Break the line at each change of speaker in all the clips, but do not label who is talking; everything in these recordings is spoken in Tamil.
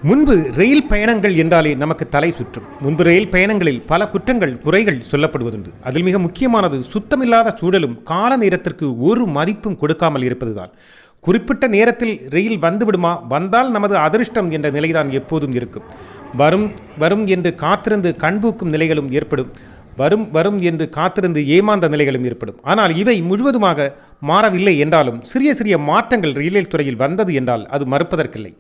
முன்பு ரயில் பயணங்கள் என்றாலே நமக்கு தலை சுற்றும். முன்பு ரயில் பயணங்களில் பல குற்றங்கள் குறைகள் சொல்லப்படுவதுண்டு. அதில் மிக முக்கியமானது சுத்தமில்லாத சூழலும் கால நேரத்திற்கு ஒரு மதிப்பும் கொடுக்காமல் இருப்பதுதான். குறிப்பிட்ட நேரத்தில் ரயில் வந்துவிடுமா, வந்தால் நமது அதிர்ஷ்டம் என்ற நிலைதான் எப்போதும் இருக்கும். வரும் வரும் என்று காத்திருந்து கண்பூக்கும் நிலைகளும் ஏற்படும். வரும் வரும் என்று காத்திருந்து ஏமாந்த நிலைகளும் ஏற்படும். ஆனால் இவை முழுவதுமாக மாறவில்லை என்றாலும் சிறிய சிறிய மாற்றங்கள் ரயில்வே துறையில் வந்தது என்றால் அது மறுப்பதற்கில்லை.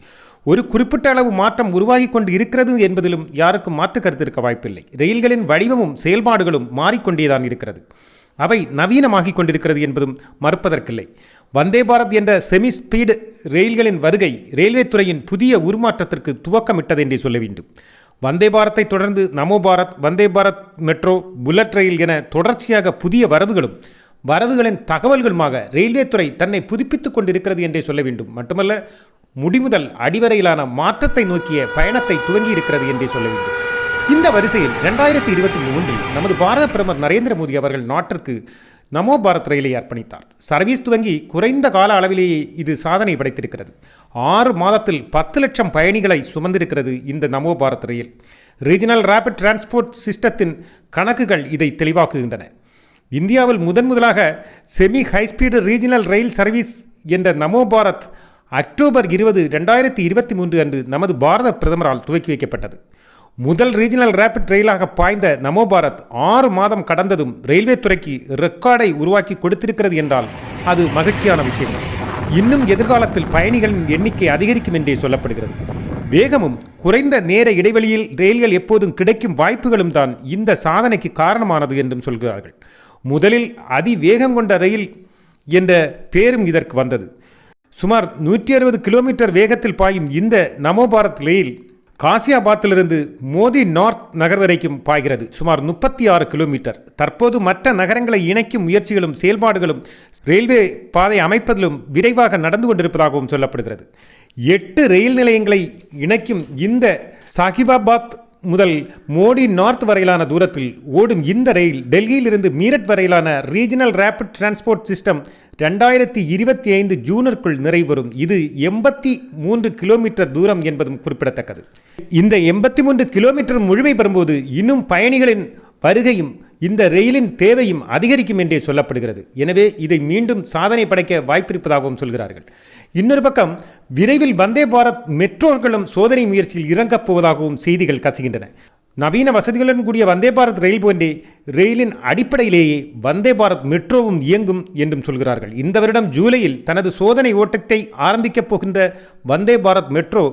ஒரு குறிப்பிட்ட அளவு மாற்றம் உருவாகி கொண்டு இருக்கிறது என்பதிலும் யாருக்கும் மாற்று கருத்து இருக்க வாய்ப்பில்லை. ரயில்களின் வடிவமும் செயல்பாடுகளும் மாறிக்கொண்டேதான் இருக்கிறது. அவை நவீனமாகிக் கொண்டிருக்கிறது என்பதும் மறுப்பதற்கில்லை. வந்தே பாரத் என்ற செமி ஸ்பீடு ரயில்களின் வருகை ரயில்வே துறையின் புதிய உருமாற்றத்திற்கு துவக்கமிட்டது என்றே சொல்ல வேண்டும். வந்தே பாரத்தை தொடர்ந்து நமோ பாரத், வந்தே பாரத் மெட்ரோ, புல்லட் ரயில் என தொடர்ச்சியாக புதிய வரவுகளின் தகவல்களுமாக ரயில்வே துறை தன்னை புதுப்பித்துக் கொண்டிருக்கிறது என்றே சொல்ல வேண்டும். மட்டுமல்ல, முடிமுதல் அடிவரையிலான மாற்றத்தை நோக்கிய பயணத்தை துவங்கி இருக்கிறது என்றே சொல்ல வேண்டும். இந்த வரிசையில் 2023 நமது பாரத பிரதமர் நரேந்திர மோடி அவர்கள் நாட்டிற்கு நமோ பாரத் ரயிலை அர்ப்பணித்தார். சர்வீஸ் துவங்கி குறைந்த கால அளவிலேயே இது சாதனை படைத்திருக்கிறது. 6 மாதத்தில் 10 லட்சம் பயணிகளை சுமந்திருக்கிறது இந்த நமோ பாரத் ரயில். ரீஜனல் ரேபிட் டிரான்ஸ்போர்ட் சிஸ்டத்தின் கணக்குகள் இதை தெளிவாக்குகின்றன. இந்தியாவில் முதலாக செமி ஹைஸ்பீடு ரீஜனல் ரயில் சர்வீஸ் என்ற நமோ பாரத் அக்டோபர் 20, 2023 அன்று நமது பாரத பிரதமரால் துவக்கி வைக்கப்பட்டது. முதல் ரீஜனல் ரேபிட் ரயிலாக பாய்ந்த நமோ பாரத் 6 மாதம் கடந்ததும் ரயில்வே துறைக்கு ரெக்கார்டை உருவாக்கி கொடுத்திருக்கிறது என்றால் அது மகிழ்ச்சியான விஷயம். இன்னும் எதிர்காலத்தில் பயணிகளின் எண்ணிக்கை அதிகரிக்கும் என்றே சொல்லப்படுகிறது. வேகமும் குறைந்த நேர இடைவெளியில் ரயில்கள் எப்போதும் கிடைக்கும் வாய்ப்புகளும் தான் இந்த சாதனைக்கு காரணமானது என்றும் சொல்கிறார்கள். முதலில் அதிவேகம் கொண்ட ரயில் என்ற பேரும் இதற்கு வந்தது. சுமார் 160 கிலோமீட்டர் வேகத்தில் பாயும் இந்த நமோ பாரத் ரயில் காசியாபாத்திலிருந்து மோதி நார்த் நகர் வரைக்கும் பாய்கிறது. சுமார் 36 கிலோமீட்டர். தற்போது மற்ற நகரங்களை இணைக்கும் முயற்சிகளும் செயல்பாடுகளும் ரயில்வே பாதை அமைப்பதிலும் விரைவாக நடந்து கொண்டிருப்பதாகவும் சொல்லப்படுகிறது. 8 ரயில் நிலையங்களை இணைக்கும் இந்த சாகிபாபாத் முதல் மோடி நார்த் வரையிலான தூரத்தில் ஓடும் இந்த ரயில் டெல்லியிலிருந்து மீரட் வரையிலான ரீஜனல் ரேபிட் டிரான்ஸ்போர்ட் சிஸ்டம் 2025 ஜூனிற்குள் நிறைவரும். இது 83 கிலோமீட்டர் தூரம் என்பதும் குறிப்பிடத்தக்கது. இந்த 83 கிலோமீட்டர் முழுமை பெறும்போது இன்னும் பயணிகளின் வருகையும் இந்த ரயிலின் தேவையும் அதிகரிக்கும் என்றே சொல்லப்படுகிறது. எனவே இதை மீண்டும் சாதனை படைக்க வாய்ப்பிருப்பதாகவும் சொல்கிறார்கள். இன்னொரு பக்கம் விரைவில் வந்தே பாரத் மெட்ரோக்களும் சோதனை முயற்சியில் இறங்கப் போவதாகவும் செய்திகள் கசிகின்றன. நவீன வசதிகளுடன் கூடிய வந்தே பாரத் ரயில் போன்றே ரயிலின் அடிப்படையிலேயே வந்தே பாரத் மெட்ரோவும் இயங்கும் என்றும் சொல்கிறார்கள். இந்த வருடம் ஜூலையில் தனது சோதனை ஓட்டத்தை ஆரம்பிக்கப் போகின்ற வந்தே பாரத் மெட்ரோ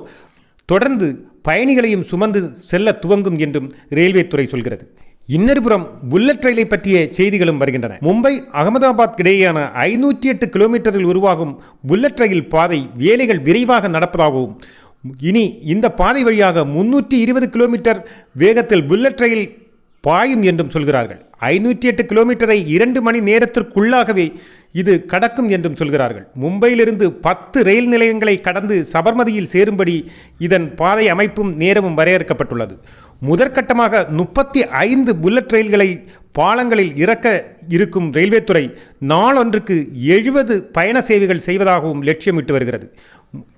தொடர்ந்து பயணிகளையும் சுமந்து செல்ல துவங்கும் என்றும் ரயில்வே துறை சொல்கிறது. இன்னொருபுறம் புல்லட் ரயிலை பற்றிய செய்திகளும் வருகின்றன. மும்பை அகமதாபாத் இடையேயான 508 கிலோமீட்டரில் உருவாகும் புல்லட் ரயில் பாதை வேலைகள் விரைவாக நடப்பதாகவும், இனி இந்த பாதை வழியாக 320 கிலோமீட்டர் வேகத்தில் புல்லட் ரயில் பாயும் என்றும் சொல்கிறார்கள். 508 கிலோமீட்டரை 2 மணி நேரத்திற்குள்ளாகவே இது கடக்கும் என்றும் சொல்கிறார்கள். மும்பையிலிருந்து 10 ரயில் நிலையங்களை கடந்து சபர்மதியில் சேரும்படி இதன் பாதை அமைப்பும் நேரமும் வரையறுக்கப்பட்டுள்ளது. முதற்கட்டமாக 35 புல்லட் ரயில்களை பாலங்களில் இறக்க இருக்கும் ரயில்வே துறை நாளொன்றுக்கு 70 பயண சேவைகள் செய்வதாகவும் லட்சியமிட்டு வருகிறது.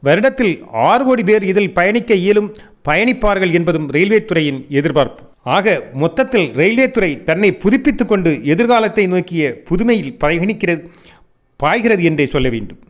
வருடத்தில் 6 கோடி பேர் இதில் பயணிக்க இயலும் பயணிப்பார்கள் என்பதும் ரயில்வே துறையின் எதிர்பார்ப்பு. ஆக மொத்தத்தில் ரயில்வே துறை தன்னை புதுப்பித்துக் கொண்டு எதிர்காலத்தை நோக்கிய புதுமையில் பாய்கிறது என்றே சொல்ல வேண்டும்.